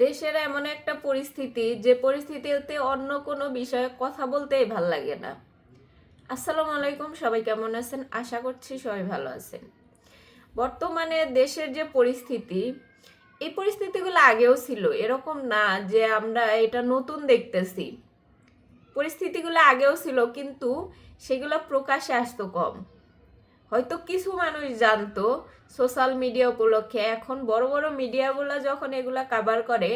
দেশের এমন একটা পরিস্থিতি, যে পরিস্থিতিতে অন্য কোনো বিষয়ে কথা বলতেই ভাল লাগে না। আসসালামু আলাইকুম, সবাই কেমন আছেন? আশা করছি সবাই ভালো আছেন। বর্তমানে দেশের যে পরিস্থিতি, এই পরিস্থিতিগুলো আগেও ছিল, এরকম না যে আমরা এটা নতুন দেখতেছি। পরিস্থিতিগুলো আগেও ছিল, কিন্তু সেগুলো প্রকাশ্যে আসতো কম। হয়তো কিছু মানুষ জানতো সোশ্যাল মিডিয়া উপলক্ষে। এখন বড় বড় মিডিয়াগুলো যখন এগুলা কাভার করে,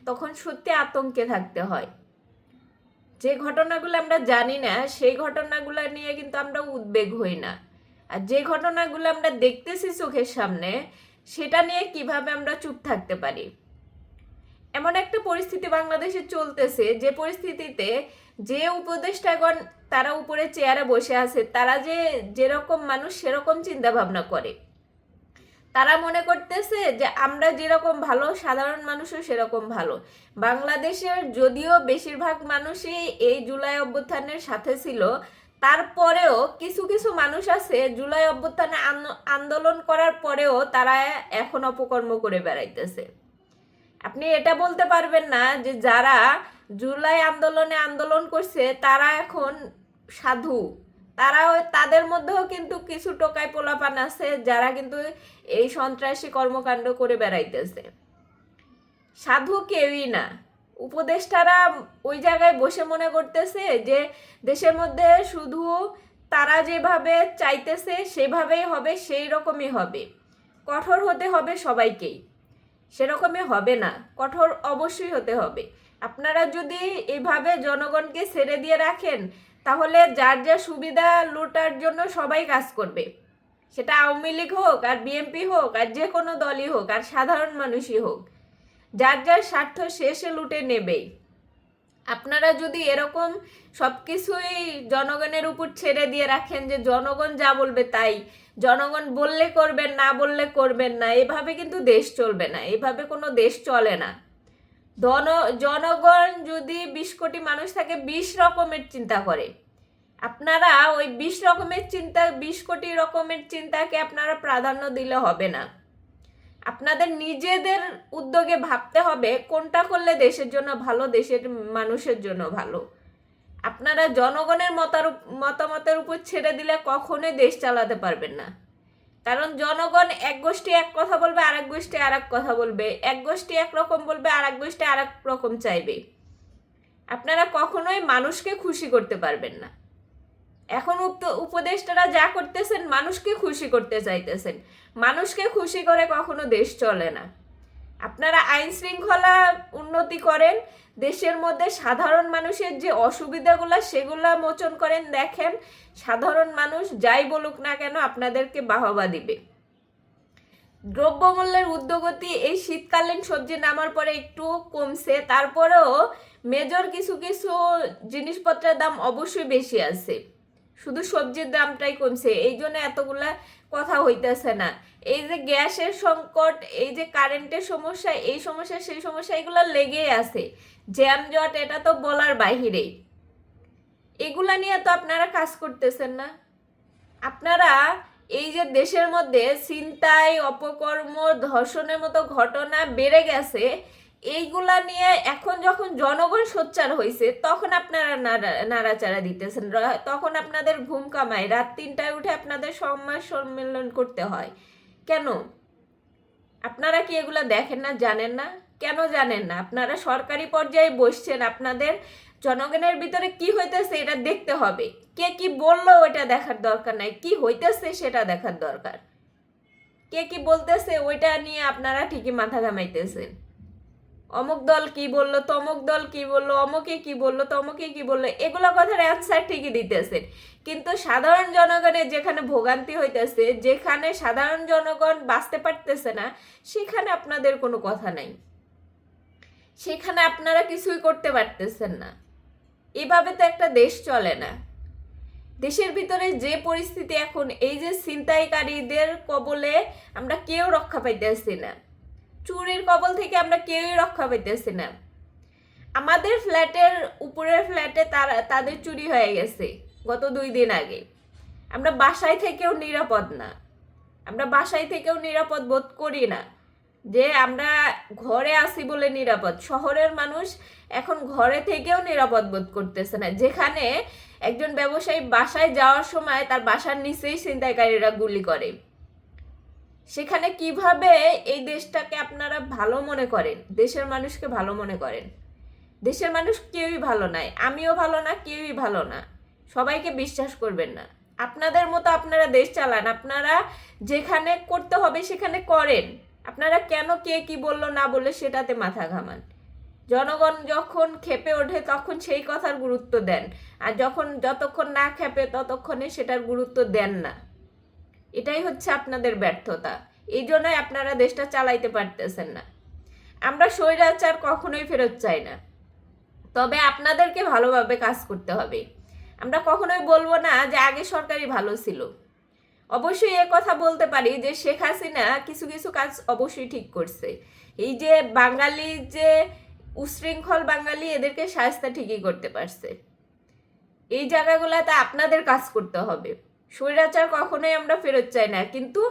তখন সত্যি আতঙ্কে থাকতে হয়। যে ঘটনাগুলো আমরা জানি না, সেই ঘটনাগুলো নিয়ে কিন্তু আমরা উদ্বেগ হই না। আর যে ঘটনাগুলো আমরা দেখতেছি চোখের সামনে, সেটা নিয়ে কিভাবে আমরা চুপ থাকতে পারি? এমন একটা পরিস্থিতি বাংলাদেশে চলতেছে, যে পরিস্থিতিতে যে উপদেষ্টাগণ তারা উপরে চেয়ারে বসে আছে, তারা যেরকম মানুষ সেরকম চিন্তা ভাবনা করে। তারা মনে করতেছে যে আমরা যেরকম ভালো, সাধারণ মানুষও সেরকম ভালো। বাংলাদেশের যদিও বেশিরভাগ মানুষই এই জুলাই অভ্যুত্থানের সাথে ছিল, তারপরেও কিছু কিছু মানুষ আছে জুলাই অভ্যুত্থানে আন্দোলন করার পরেও তারা এখন অপকর্ম করে বেড়াইতেছে। আপনি এটা বলতে পারবেন না যে যারা জুলাই আন্দোলনে আন্দোলন করছে তারা এখন সাধু। তাদের মধ্যেও কিন্তু কিছু টোকাই পোলাপান আছে যারা কিন্তু এই সন্ত্রাসী কর্মকাণ্ড করে বেড়াইতেছে। সাধু কেউই না। উপদেষ্টারা ওই জায়গায় বসে মনে করতেছে যে দেশের মধ্যে শুধু তারা যেভাবে চাইতেছে সেভাবেই হবে, সেই রকমই হবে। কঠোর হতে হবে সবাইকেই, সেরকমই হবে না। কঠোর অবশ্যই হতে হবে। আপনারা যদি এভাবে জনগণকে ছেড়ে দিয়ে রাখেন, তাহলে যার যা সুবিধা লুটার জন্য সবাই কাজ করবে। সেটা আওয়ামী লীগ হোক, আর বিএনপি হোক, আর যে কোনো দলই হোক, আর সাধারণ মানুষই হোক, যার যার স্বার্থ শেষে লুটে নেবেই। আপনারা যদি এরকম সব কিছুই জনগণের উপর ছেড়ে দিয়ে রাখেন যে জনগণ যা বলবে তাই, জনগণ বললে করবেন, না বললে করবেন না, এভাবে কিন্তু দেশ চলবে না। এভাবে কোনো দেশ চলে না। জনগণ যদি 20 কোটি মানুষ থাকে, 20 রকমের চিন্তা করে। আপনারা ওই 20 কোটি রকমের চিন্তাকে আপনারা প্রাধান্য দিলে হবে না। আপনাদের নিজেদের উদ্যোগে ভাবতে হবে কোনটা করলে দেশের জন্য ভালো, দেশের মানুষের জন্য ভালো। আপনারা জনগণের মতামতের উপর ছেড়ে দিলে কখনোই দেশ চালাতে পারবেন না। কারণ জনগণ এক গোষ্ঠী এক কথা বলবে, আর এক গোষ্ঠী আর এক কথা বলবে। এক গোষ্ঠী একরকম বলবে, আর এক গোষ্ঠী আর এক রকম চাইবে। আপনারা কখনোই মানুষকে খুশি করতে পারবেন না। এখন উপদেষ্টারা যা করতেছেন, মানুষকে খুশি করতে চাইতেছেন। মানুষকে খুশি করে কখনো দেশ চলে না। আপনারা আইন শৃঙ্খলা উন্নতি করেন, দেশের মধ্যে সাধারণ মানুষের যে অসুবিধাগুলো সেগুলা মোচন করেন। দেখেন সাধারণ মানুষ যাই বলুক না কেন আপনাদেরকে বাহবা দিবে। দ্রব্যমূল্যের ঊর্ধ্বগতি এই শীতকালীন সবজি নামার পরে একটু কমছে, তারপরেও মেজর কিছু কিছু জিনিসপত্রের দাম অবশ্যই বেশি আছে। শুধু সবজির দামটাই কমছে, এই জন্য এতগুলা কথা হইতেছে না। এই যে গ্যাসের সংকট, এই যে কারেন্টের সমস্যা, এই সমস্যা সেই সমস্যা, এগুলা লেগেই আছে। জ্যামজট, এটা তো বলার বাহিরেই। এগুলা নিয়ে তো আপনারা কাজ করতেছেন না। আপনারা এই যে দেশের মধ্যে ছিনতাই, অপকর্ম, ধর্ষণের মতো ঘটনা বেড়ে গেছে, এইগুলা নিয়ে এখন যখন জনগণ সোচ্চার হয়েছে, তখন আপনারা নাড়াচাড়া দিতেছেন। তখন আপনাদের ঘুম কামায়, রাত 3টায় উঠে আপনাদের সংবাদ সম্মেলন করতে হয়। কেন? আপনারা কি এগুলা দেখেন না, জানেন না? কেন জানেন না? আপনারা সরকারি পর্যায়ে বসছেন, আপনাদের জনগণের ভিতরে কি হইতেছে এটা দেখতে হবে। কে কি বললো ওইটা দেখার দরকার নাই, কি হইতেছে সেটা দেখার দরকার। কে কি বলতেছে ওইটা নিয়ে আপনারা ঠিকই মাথা ঘামাইতেছেন। অমুক দল কি বললো, তমুক দল কি বললো, অমুকে কি বললো, তমুকে কি বললো, এগুলো কথার অ্যান্সার ঠিকই দিতেছেন। কিন্তু সাধারণ জনগণের যেখানে ভোগান্তি হইতেছে, যেখানে সাধারণ জনগণ বাঁচতে পারতেছে না, সেখানে আপনাদের কোনো কথা নাই। সেখানে আপনারা কিছুই করতে পারতেছেন না। এভাবে তো একটা দেশ চলে না। দেশের ভিতরে যে পরিস্থিতি এখন, এই যে ছিনতাইকারীদের কবলে আমরা কেউ রক্ষা পাইতেছি না, চুরির কবল থেকে আমরা কেউই রক্ষা পাইতেছি না। আমাদের ফ্ল্যাটের উপরের ফ্ল্যাটে তাদের চুরি হয়ে গেছে গত 2 দিন আগে। আমরা বাসায় থেকেও নিরাপদ না, আমরা বাসায় থেকেও নিরাপদ বোধ করি না। যে আমরা ঘরে আছি বলে নিরাপদ। শহরের মানুষ এখন ঘরে থেকেও নিরাপদ বোধ করতেছে না, যেখানে একজন ব্যবসায়ী বাসায় যাওয়ার সময় তার বাসার নিচেই ছিনতাইকারীরা গুলি করে। সেখানে কিভাবে এই দেশটাকে আপনারা ভালো মনে করেন, দেশের মানুষকে ভালো মনে করেন? দেশের মানুষ কেউই ভালো নাই, আমিও ভালো না, কেউই ভালো না। সবাইকে বিশ্বাস করবেন না। আপনাদের মতো আপনারা দেশ চালান, আপনারা যেখানে করতে হবে সেখানে করেন। আপনারা কেন কে কি বললো না বললো সেটাতে মাথা ঘামান? জনগণ যখন ক্ষেপে ওঠে তখন সেই কথার গুরুত্ব দেন, আর যতক্ষণ না ক্ষেপে ততক্ষণে সেটার গুরুত্ব দেন না। এটাই হচ্ছে আপনাদের ব্যর্থতা। এই জন্যই আপনারা দেশটা চালাইতে পারতেছেন না। আমরা স্বৈরাচার কখনোই ফেরত চাই না, তবে আপনাদেরকে ভালোভাবে কাজ করতে হবে। আমরা কখনোই বলবো না যে আগে সরকারই ভালো ছিল। অবশ্যই এ কথা বলতে পারি যে শেখ হাসিনা কিছু কিছু কাজ অবশ্যই ঠিক করছে। এই যে বাঙালি, যে উশৃঙ্খল বাঙালি, এদেরকে শায়েস্তা ঠিকই করতে পারছে। এই জায়গাগুলোতে আপনাদের কাজ করতে হবে। স্বৈরাচার কখনোই আমরা ফেরত চাই না, কিন্তু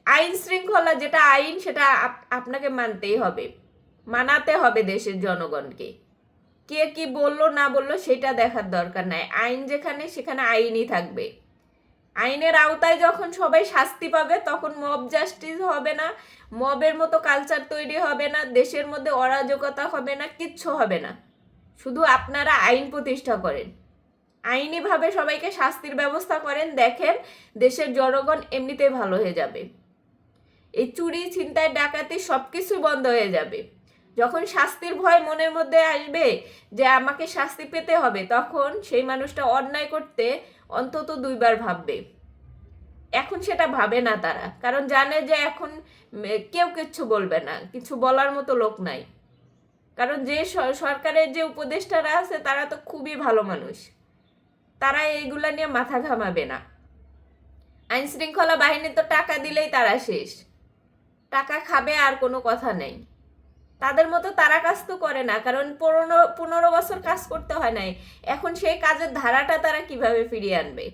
আইন শৃঙ্খলা যেটা আইন সেটা আপনাকে মানতেই হবে, মানাতে হবে দেশের জনগণকে। কে কি বললো না বললো সেটা দেখার দরকার নাই। আইন যেখানে সেখানে আইনই থাকবে। আইনের আওতায় যখন সবাই শাস্তি পাবে তখন মব জাস্টিস হবে না, মবের মতো কালচার তৈরি হবে না, দেশের মধ্যে অরাজকতা হবে না, কিচ্ছু হবে না। শুধু আপনারা আইন প্রতিষ্ঠা করেন, আইনিভাবে সবাইকে শাস্তির ব্যবস্থা করেন, দেখেন দেশের জনগণ এমনিতেই ভালো হয়ে যাবে। এই চুরি, ছিনতাই, ডাকাতি সবকিছু বন্ধ হয়ে যাবে। যখন শাস্তির ভয় মনের মধ্যে আসবে যে আমাকে শাস্তি পেতে হবে, তখন সেই মানুষটা অন্যায় করতে অন্তত দুইবার ভাববে। এখন সেটা ভাবে না তারা, কারণ জানে যে এখন কেউ কিচ্ছু বলবে না, কিছু বলার মতো লোক নাই। কারণ যে সরকারের যে উপদেষ্টারা আছে তারা তো খুবই ভালো মানুষ, তারা এইগুলা নিয়ে মাথা ঘামাবে না। আইন শৃঙ্খলা বাহিনী তো টাকা দিলেই তারা শেষ, টাকা খাবে আর কোনো কথা নেই। তাদের মতো তারা কাজ তো করে না, কারণ 15 বছর কাজ করতে হয় নাই। এখন সেই কাজের ধারাটা তারা কিভাবে ফিরিয়ে আনবে?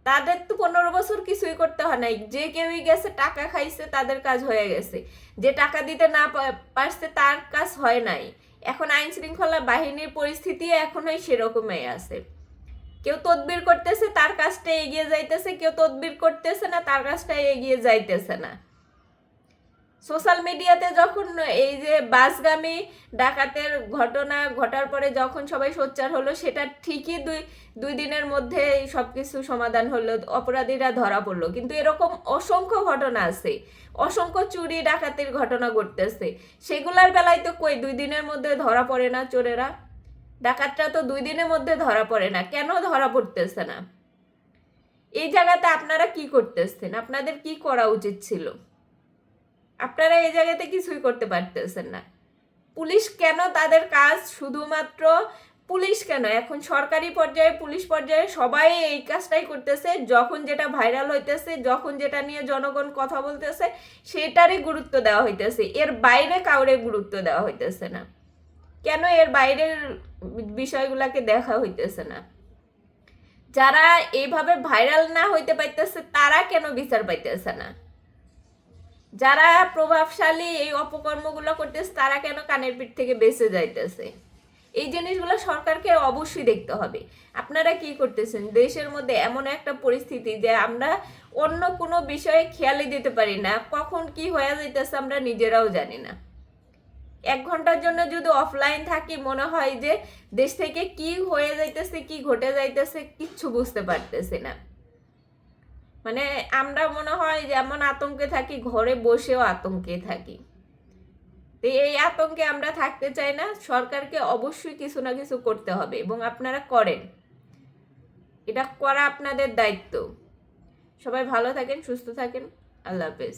তাদের তো 15 বছর কিছুই করতে হয় নাই। যে কেউই গেছে টাকা খাইছে, তাদের কাজ হয়ে গেছে। যে টাকা দিতে না পারছে তার কাজ হয় নাই। এখন আইন শৃঙ্খলা বাহিনীর পরিস্থিতি এখনোই সেরকমই আছে। কেউ তদবির করতেছে, তার কাজটা এগিয়ে যাইতেছে, কেউ তদবির করতেছে না, তার কাজটা এগিয়ে যাইতেছে না। সোশ্যাল মিডিয়াতে যখন এই যে বাসগামী ডাকাতের ঘটনা ঘটার পরে যখন সবাই সোচ্চার হলো, সেটা ঠিকই দুই দিনের মধ্যে সবকিছু সমাধান হলো, অপরাধীরা ধরা পড়লো। কিন্তু এরকম অসংখ্য ঘটনা আছে, অসংখ্য চুরি ডাকাতির ঘটনা ঘটতেছে। সেগুলার বেলায় তো কই 2 দিনের মধ্যে ধরা পড়ে না চোরেরা? ডাকাতরা তো 2 দিনের মধ্যে ধরা পড়ে না। কেন ধরা পড়তেছে না? এই জায়গাতে আপনারা কি করতেছেন? আপনাদের কি করা উচিত ছিল? আপনারা এই জায়গাতে কিছুই করতে পারতেছেন না। পুলিশ কেন তাদের কাজ শুধুমাত্র পুলিশ কেন, এখন সরকারি পর্যায়ে, পুলিশ পর্যায়ে সবাই এই কাজটাই করতেছে। যখন যেটা ভাইরাল হইতেছে, যখন যেটা নিয়ে জনগণ কথা বলতেছে, সেটারই গুরুত্ব দেওয়া হইতেছে, এর বাইরে কাউরে গুরুত্ব দেওয়া হইতেছে না। কেন এর বাইরের বিষয়গুলোকে দেখা হইতেছে না? যারা এইভাবে ভাইরাল না হইতে পাইতেছে তারা কেন বিচার পাইতেছে না? যারা প্রভাবশালী এই অপকর্মগুলো করতেছে তারা কেন কানের পিঠ থেকে বেঁচে যাইতেছে? এই জিনিসগুলো সরকারকে অবশ্যই দেখতে হবে। আপনারা কি করতেছেন? দেশের মধ্যে এমন একটা পরিস্থিতি যে আমরা অন্য কোনো বিষয়ে খেয়ালই দিতে পারি না, কখন কি হয়ে যাইতেছে আমরা নিজেরাও জানি না। 1 ঘন্টার জন্য যদি অফলাইন থাকি, মনে হয় যে দেশ থেকে কি হয়ে যাইতেছে, কি ঘটে যাইতেছে কিচ্ছু বুঝতে পারতেছি না। মানে আমরা মনে হয় যেমন আতঙ্কে থাকি, ঘরে বসেও আতঙ্কে থাকি। তো এই আতঙ্কে আমরা থাকতে চাই না। সরকারকে অবশ্যই কিছু না কিছু করতে হবে এবং আপনারা করেন, এটা করা আপনাদের দায়িত্ব। সবাই ভালো থাকেন, সুস্থ থাকেন। আল্লাহ হাফেজ।